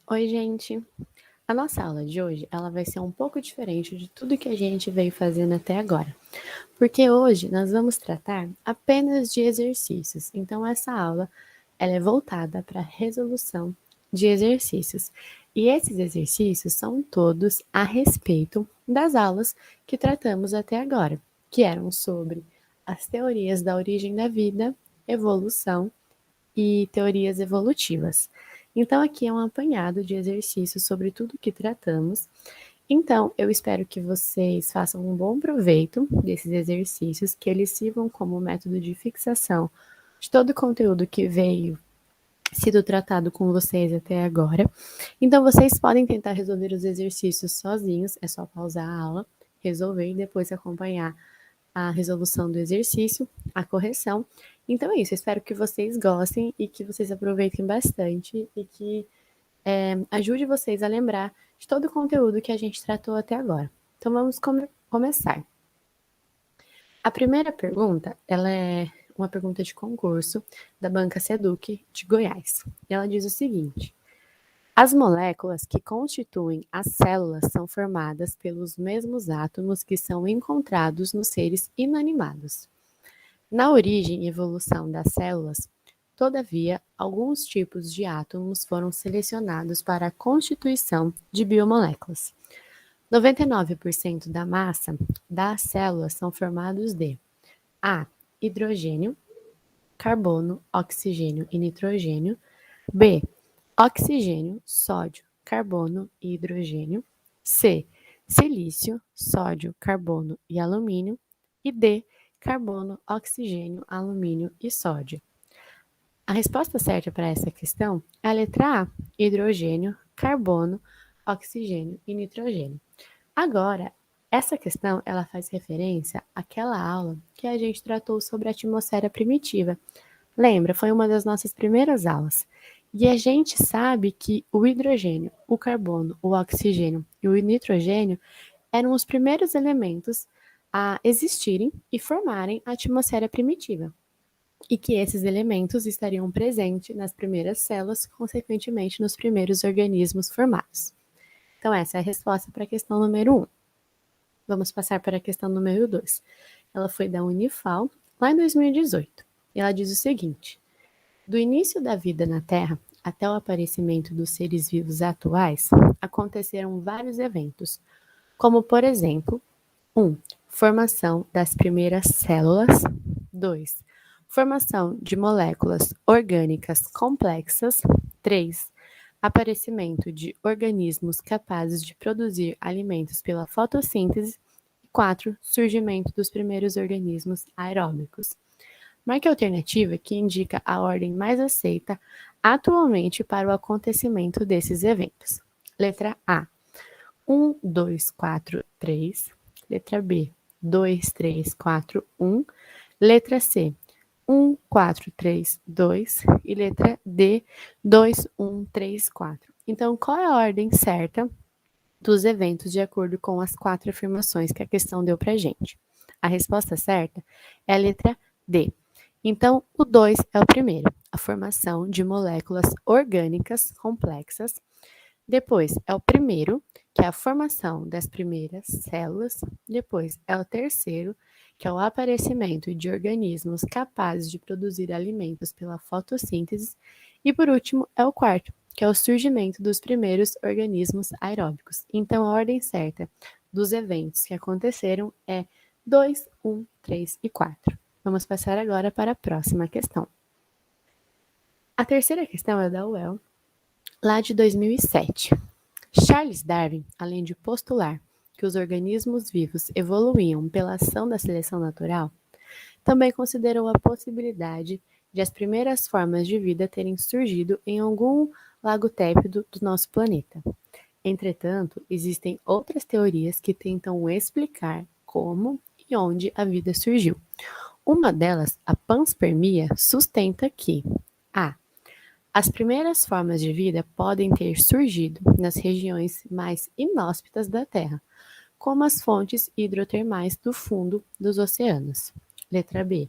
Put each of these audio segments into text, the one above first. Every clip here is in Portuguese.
Oi, gente! A nossa aula de hoje, ela vai ser um pouco diferente de tudo que a gente veio fazendo até agora, porque hoje nós vamos tratar apenas de exercícios. Então, essa aula, ela é voltada para resolução de exercícios. E esses exercícios são todos a respeito das aulas que tratamos até agora, que eram sobre as teorias da origem da vida, evolução e teorias evolutivas. Então, aqui é um apanhado de exercícios sobre tudo que tratamos. Então, eu espero que vocês façam um bom proveito desses exercícios, que eles sirvam como método de fixação de todo o conteúdo que veio sido tratado com vocês até agora. Então, vocês podem tentar resolver os exercícios sozinhos, é só pausar a aula, resolver e depois acompanhar a resolução do exercício, a correção. Então é isso, eu espero que vocês gostem e que vocês aproveitem bastante e que ajude vocês a lembrar de todo o conteúdo que a gente tratou até agora. Então vamos começar. A primeira pergunta, ela é uma pergunta de concurso da Banca Seduc de Goiás. E ela diz o seguinte: as moléculas que constituem as células são formadas pelos mesmos átomos que são encontrados nos seres inanimados. Na origem e evolução das células, todavia, alguns tipos de átomos foram selecionados para a constituição de biomoléculas. 99% da massa das células são formados de A. Hidrogênio, carbono, oxigênio e nitrogênio. B. Oxigênio, sódio, carbono e hidrogênio. C. Silício, sódio, carbono e alumínio. E D. Carbono, oxigênio, alumínio e sódio. A resposta certa para essa questão é a letra A: hidrogênio, carbono, oxigênio e nitrogênio. Agora, essa questão ela faz referência àquela aula que a gente tratou sobre a atmosfera primitiva. Lembra? Foi uma das nossas primeiras aulas. E a gente sabe que o hidrogênio, o carbono, o oxigênio e o nitrogênio eram os primeiros elementos a existirem e formarem a atmosfera primitiva. E que esses elementos estariam presentes nas primeiras células, consequentemente nos primeiros organismos formados. Então, essa é a resposta para a questão número 1. Vamos passar para a questão número 2. Ela foi da Unifal, lá em 2018. E ela diz o seguinte: do início da vida na Terra até o aparecimento dos seres vivos atuais, aconteceram vários eventos, como, por exemplo, 1. Formação das primeiras células. 2. Formação de moléculas orgânicas complexas. 3. Aparecimento de organismos capazes de produzir alimentos pela fotossíntese. 4. Surgimento dos primeiros organismos aeróbicos. Marque a alternativa que indica a ordem mais aceita atualmente para o acontecimento desses eventos. Letra A: 1, 2, 4, 3. Letra B: 2, 3, 4, 1. Letra C: 1, 4, 3, 2. E letra D: 2, 1, 3, 4. Então, qual é a ordem certa dos eventos de acordo com as 4 afirmações que a questão deu para a gente? A resposta certa é a letra D. Então, o 2 é o primeiro, a formação de moléculas orgânicas complexas. Depois é o primeiro, que é a formação das primeiras células. Depois é o terceiro, que é o aparecimento de organismos capazes de produzir alimentos pela fotossíntese. E por último é o quarto, que é o surgimento dos primeiros organismos aeróbicos. Então, a ordem certa dos eventos que aconteceram é 2, 1, 3 e 4. Vamos passar agora para a próxima questão. A terceira questão é da UEL, lá de 2007. Charles Darwin, além de postular que os organismos vivos evoluíam pela ação da seleção natural, também considerou a possibilidade de as primeiras formas de vida terem surgido em algum lago tépido do nosso planeta. Entretanto, existem outras teorias que tentam explicar como e onde a vida surgiu. Uma delas, a panspermia, sustenta que a. As primeiras formas de vida podem ter surgido nas regiões mais inóspitas da Terra, como as fontes hidrotermais do fundo dos oceanos. Letra B.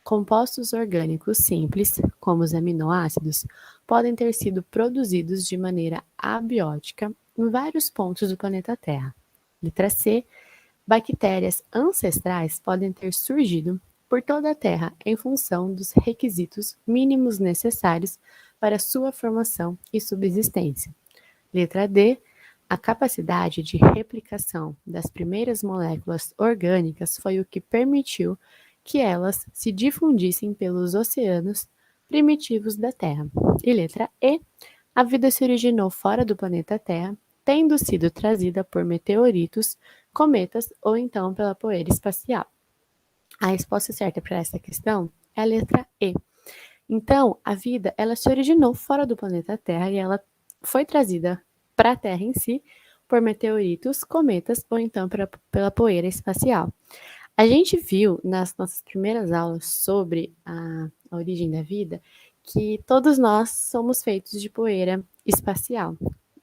Compostos orgânicos simples, como os aminoácidos, podem ter sido produzidos de maneira abiótica em vários pontos do planeta Terra. Letra C. Bactérias ancestrais podem ter surgido por toda a Terra em função dos requisitos mínimos necessários para sua formação e subsistência. Letra D. A capacidade de replicação das primeiras moléculas orgânicas foi o que permitiu que elas se difundissem pelos oceanos primitivos da Terra. E letra E. A vida se originou fora do planeta Terra, tendo sido trazida por meteoritos, cometas ou então pela poeira espacial. A resposta certa para essa questão é a letra E. Então, a vida, ela se originou fora do planeta Terra e ela foi trazida para a Terra em si por meteoritos, cometas ou então pela poeira espacial. A gente viu nas nossas primeiras aulas sobre a origem da vida que todos nós somos feitos de poeira espacial,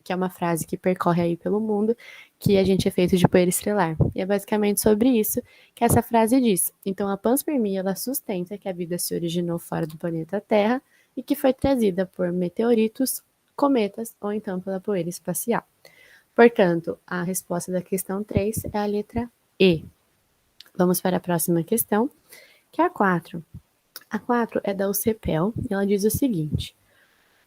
que é uma frase que percorre aí pelo mundo, que a gente é feito de poeira estrelar. E é basicamente sobre isso que essa frase diz. Então, a panspermia, ela sustenta que a vida se originou fora do planeta Terra e que foi trazida por meteoritos, cometas ou então pela poeira espacial. Portanto, a resposta da questão 3 é a letra E. Vamos para a próxima questão, que é a 4. A 4 é da UCPEL e ela diz o seguinte: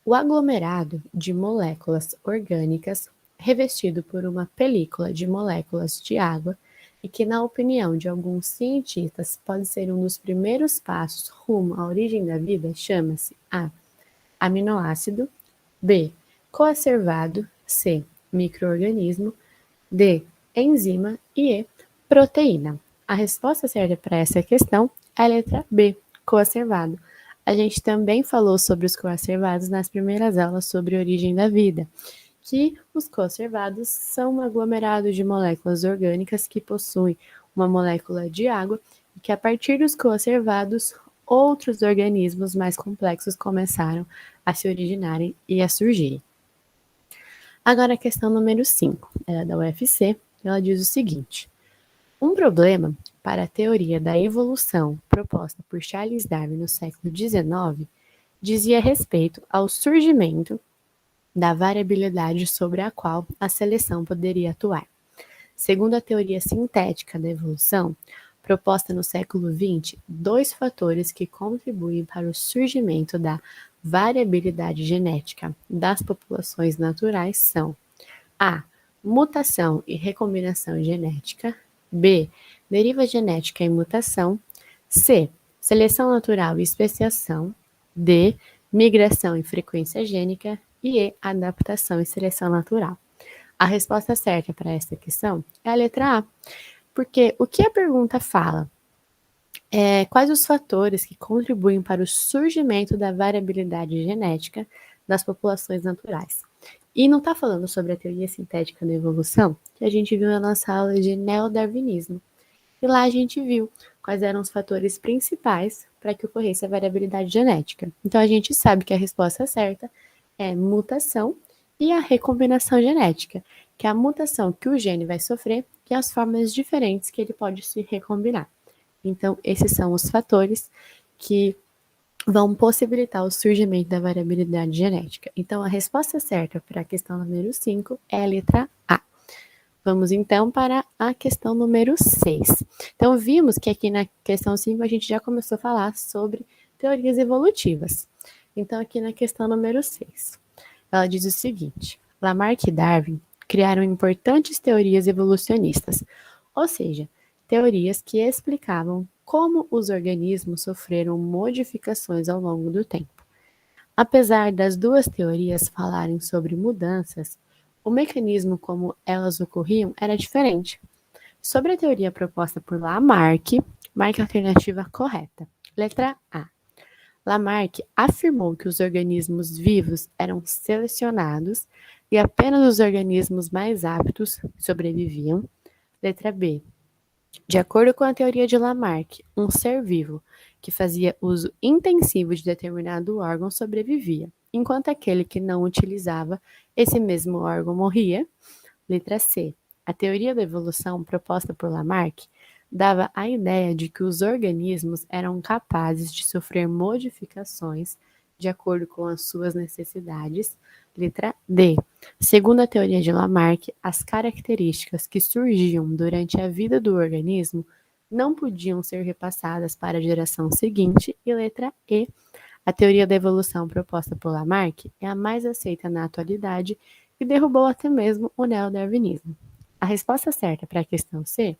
o aglomerado de moléculas orgânicas revestido por uma película de moléculas de água e que, na opinião de alguns cientistas, pode ser um dos primeiros passos rumo à origem da vida, chama-se A. Aminoácido, B. Coacervado, C. Microorganismo, D. Enzima e E. Proteína. A resposta certa para essa questão é a letra B, coacervado. A gente também falou sobre os coacervados nas primeiras aulas sobre a origem da vida, que os coacervados são um aglomerado de moléculas orgânicas que possuem uma molécula de água e que, a partir dos coacervados, outros organismos mais complexos começaram a se originarem e a surgirem. Agora a questão número 5, ela é da UFC, ela diz o seguinte: um problema para a teoria da evolução proposta por Charles Darwin no século XIX dizia respeito ao surgimento da variabilidade sobre a qual a seleção poderia atuar. Segundo a teoria sintética da evolução, proposta no século XX, dois fatores que contribuem para o surgimento da variabilidade genética das populações naturais são: A. Mutação e recombinação genética. B. Deriva genética e mutação. C. Seleção natural e especiação. D. Migração e frequência gênica. E E. Adaptação e seleção natural. A resposta certa para essa questão é a letra A, porque o que a pergunta fala é quais os fatores que contribuem para o surgimento da variabilidade genética das populações naturais. E não está falando sobre a teoria sintética da evolução, que a gente viu na nossa aula de neodarwinismo. E lá a gente viu quais eram os fatores principais para que ocorresse a variabilidade genética. Então a gente sabe que a resposta certa é mutação e a recombinação genética, que é a mutação que o gene vai sofrer e as formas diferentes que ele pode se recombinar. Então, esses são os fatores que vão possibilitar o surgimento da variabilidade genética. Então, a resposta certa para a questão número 5 é a letra A. Vamos então para a questão número 6. Então, vimos que aqui na questão 5 a gente já começou a falar sobre teorias evolutivas. Então, aqui na questão número 6, ela diz o seguinte: Lamarck e Darwin criaram importantes teorias evolucionistas, ou seja, teorias que explicavam como os organismos sofreram modificações ao longo do tempo. Apesar das duas teorias falarem sobre mudanças, o mecanismo como elas ocorriam era diferente. Sobre a teoria proposta por Lamarck, marque a alternativa correta. Letra A. Lamarck afirmou que os organismos vivos eram selecionados e apenas os organismos mais aptos sobreviviam. Letra B. De acordo com a teoria de Lamarck, um ser vivo que fazia uso intensivo de determinado órgão sobrevivia, enquanto aquele que não utilizava esse mesmo órgão morria. Letra C. A teoria da evolução proposta por Lamarck dava a ideia de que os organismos eram capazes de sofrer modificações de acordo com as suas necessidades. Letra D. Segundo a teoria de Lamarck, as características que surgiam durante a vida do organismo não podiam ser repassadas para a geração seguinte. E letra E. A teoria da evolução proposta por Lamarck é a mais aceita na atualidade e derrubou até mesmo o neodarwinismo. A resposta certa para a questão C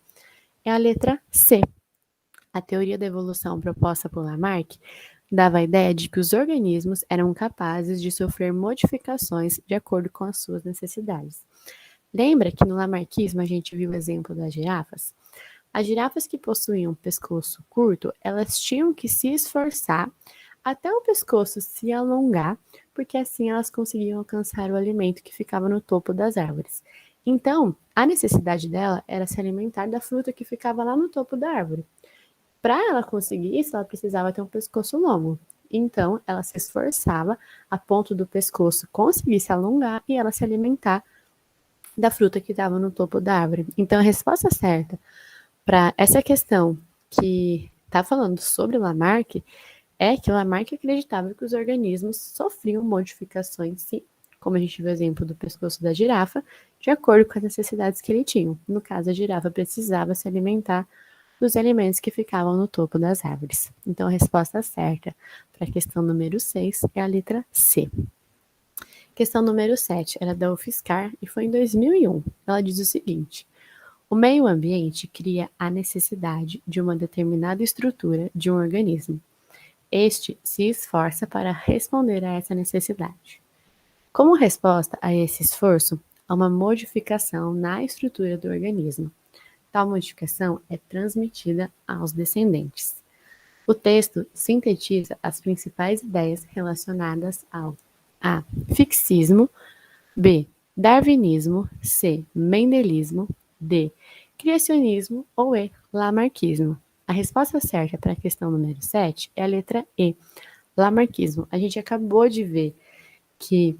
é a letra C. A teoria da evolução proposta por Lamarck dava a ideia de que os organismos eram capazes de sofrer modificações de acordo com as suas necessidades. Lembra que no lamarquismo a gente viu o exemplo das girafas? As girafas que possuíam um pescoço curto, elas tinham que se esforçar até o pescoço se alongar, porque assim elas conseguiam alcançar o alimento que ficava no topo das árvores. Então, a necessidade dela era se alimentar da fruta que ficava lá no topo da árvore. Para ela conseguir isso, ela precisava ter um pescoço longo. Então, ela se esforçava a ponto do pescoço conseguir se alongar e ela se alimentar da fruta que estava no topo da árvore. Então, a resposta certa para essa questão que está falando sobre Lamarck é que Lamarck acreditava que os organismos sofriam modificações, sim, como a gente viu o exemplo do pescoço da girafa, de acordo com as necessidades que ele tinha. No caso, a girafa precisava se alimentar dos alimentos que ficavam no topo das árvores. Então, a resposta certa para a questão número 6 é a letra C. Questão número 7 era da UFSCar e foi em 2001. Ela diz o seguinte: o meio ambiente cria a necessidade de uma determinada estrutura de um organismo. Este se esforça para responder a essa necessidade. Como resposta a esse esforço, há uma modificação na estrutura do organismo. Tal modificação é transmitida aos descendentes. O texto sintetiza as principais ideias relacionadas ao A. Fixismo, B. Darwinismo, C. Mendelismo, D. Criacionismo ou E. Lamarquismo. A resposta certa para a questão número 7 é a letra E. Lamarquismo. A gente acabou de ver que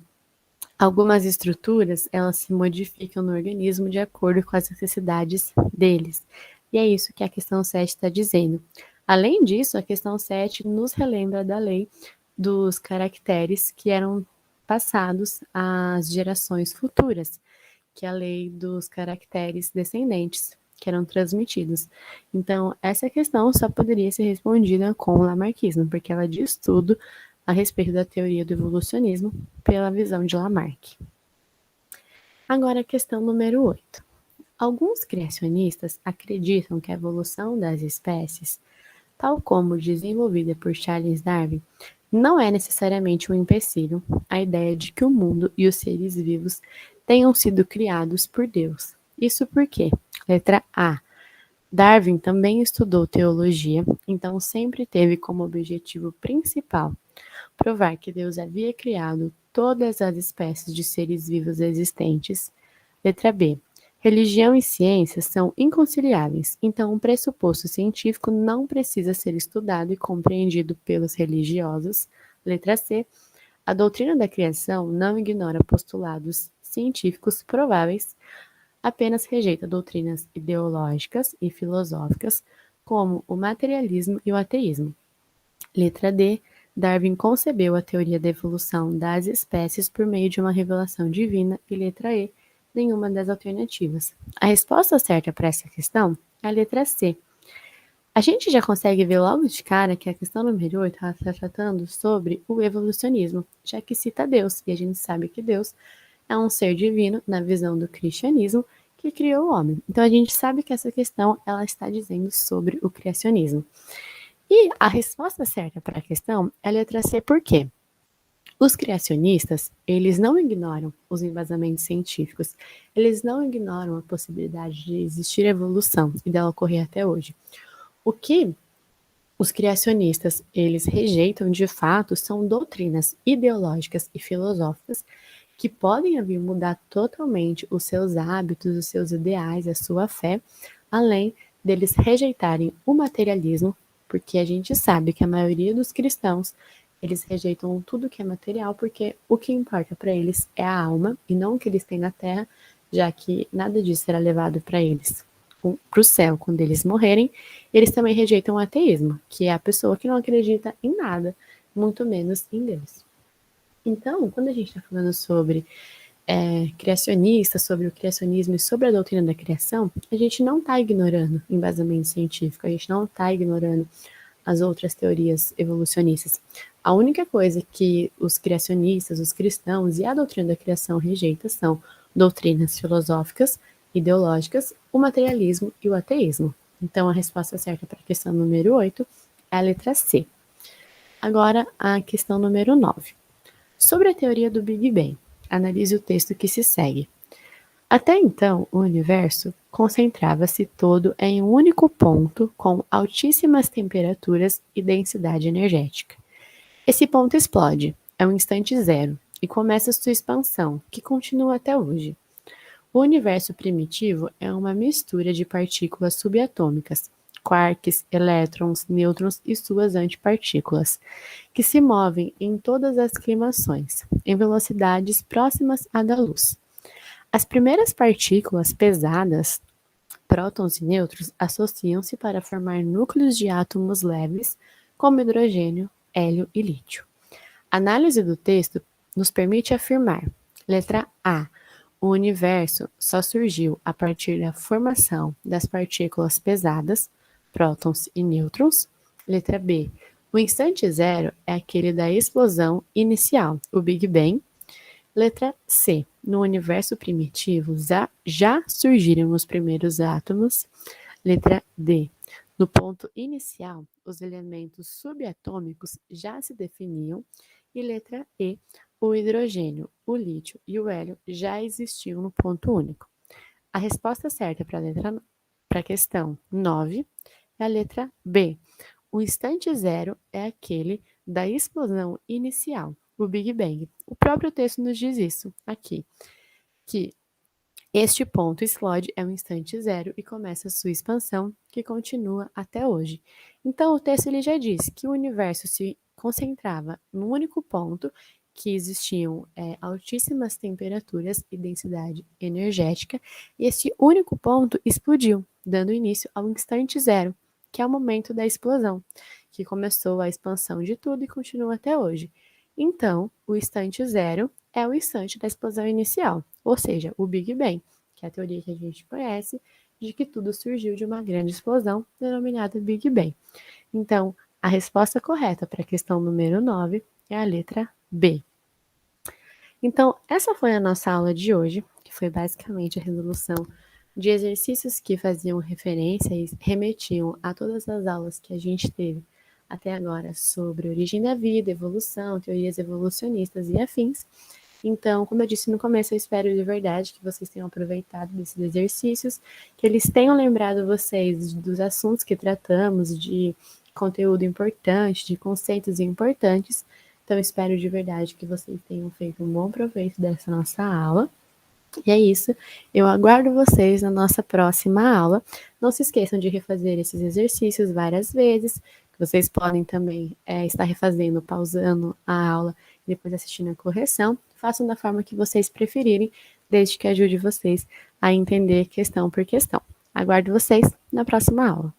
algumas estruturas, elas se modificam no organismo de acordo com as necessidades deles. E é isso que a questão 7 está dizendo. Além disso, a questão 7 nos relembra da lei dos caracteres que eram passados às gerações futuras, que é a lei dos caracteres descendentes, que eram transmitidos. Então, essa questão só poderia ser respondida com o lamarquismo, porque ela diz tudo a respeito da teoria do evolucionismo pela visão de Lamarck. Agora a questão número 8. Alguns criacionistas acreditam que a evolução das espécies, tal como desenvolvida por Charles Darwin, não é necessariamente um empecilho à ideia de que o mundo e os seres vivos tenham sido criados por Deus. Isso porque, letra A, Darwin também estudou teologia, então sempre teve como objetivo principal provar que Deus havia criado todas as espécies de seres vivos existentes. Letra B. Religião e ciência são inconciliáveis, então um pressuposto científico não precisa ser estudado e compreendido pelos religiosos. Letra C. A doutrina da criação não ignora postulados científicos prováveis, apenas rejeita doutrinas ideológicas e filosóficas, como o materialismo e o ateísmo. Letra D. Darwin concebeu a teoria da evolução das espécies por meio de uma revelação divina. E letra E. Nenhuma das alternativas. A resposta certa para essa questão é a letra C. A gente já consegue ver logo de cara que a questão número 8 está tratando sobre o evolucionismo, já que cita Deus, e a gente sabe que Deus é um ser divino na visão do cristianismo que criou o homem. Então a gente sabe que essa questão ela está dizendo sobre o criacionismo. E a resposta certa para a questão é a letra C, por quê? Os criacionistas, eles não ignoram os embasamentos científicos, eles não ignoram a possibilidade de existir evolução e dela ocorrer até hoje. O que os criacionistas, eles rejeitam de fato são doutrinas ideológicas e filosóficas que podem vir mudar totalmente os seus hábitos, os seus ideais, a sua fé, além deles rejeitarem o materialismo, porque a gente sabe que a maioria dos cristãos, eles rejeitam tudo que é material, porque o que importa para eles é a alma e não o que eles têm na terra, já que nada disso será levado para eles para o céu quando eles morrerem. Eles também rejeitam o ateísmo, que é a pessoa que não acredita em nada, muito menos em Deus. Então, quando a gente está falando sobre criacionista, sobre o criacionismo e sobre a doutrina da criação, a gente não está ignorando embasamento científico, a gente não está ignorando as outras teorias evolucionistas. A única coisa que os criacionistas, os cristãos e a doutrina da criação rejeitam são doutrinas filosóficas, ideológicas, o materialismo e o ateísmo. Então, a resposta certa para a questão número 8 é a letra C. Agora, a questão número 9. Sobre a teoria do Big Bang, analise o texto que se segue. Até então, o universo concentrava-se todo em um único ponto com altíssimas temperaturas e densidade energética. Esse ponto explode, é um instante zero, e começa sua expansão, que continua até hoje. O universo primitivo é uma mistura de partículas subatômicas, quarks, elétrons, nêutrons e suas antipartículas, que se movem em todas as climações, em velocidades próximas à da luz. As primeiras partículas pesadas, prótons e nêutrons, associam-se para formar núcleos de átomos leves, como hidrogênio, hélio e lítio. A análise do texto nos permite afirmar: letra A. O universo só surgiu a partir da formação das partículas pesadas, prótons e nêutrons. Letra B. O instante zero é aquele da explosão inicial, o Big Bang. Letra C. No universo primitivo já surgiram os primeiros átomos. Letra D. No ponto inicial, os elementos subatômicos já se definiam. E letra E. O hidrogênio, o lítio e o hélio já existiam no ponto único. A resposta certa para a questão 9 é a letra B. O instante zero é aquele da explosão inicial, o Big Bang. O próprio texto nos diz isso aqui, que este ponto explode é o instante zero e começa a sua expansão, que continua até hoje. Então, o texto ele já diz que o universo se concentrava num único ponto, que existiam altíssimas temperaturas e densidade energética, e esse único ponto explodiu, dando início ao instante zero, que é o momento da explosão, que começou a expansão de tudo e continua até hoje. Então, o instante zero é o instante da explosão inicial, ou seja, o Big Bang, que é a teoria que a gente conhece de que tudo surgiu de uma grande explosão denominada Big Bang. Então, a resposta correta para a questão número 9 é a letra B. Então, essa foi a nossa aula de hoje, que foi basicamente a resolução de exercícios que faziam referência e remetiam a todas as aulas que a gente teve até agora sobre origem da vida, evolução, teorias evolucionistas e afins. Então, como eu disse no começo, eu espero de verdade que vocês tenham aproveitado desses exercícios, que eles tenham lembrado vocês dos assuntos que tratamos, de conteúdo importante, de conceitos importantes. Então, espero de verdade que vocês tenham feito um bom proveito dessa nossa aula. E é isso, eu aguardo vocês na nossa próxima aula. Não se esqueçam de refazer esses exercícios várias vezes. Vocês podem também estar refazendo, pausando a aula e depois assistindo a correção. Façam da forma que vocês preferirem, desde que ajude vocês a entender questão por questão. Aguardo vocês na próxima aula.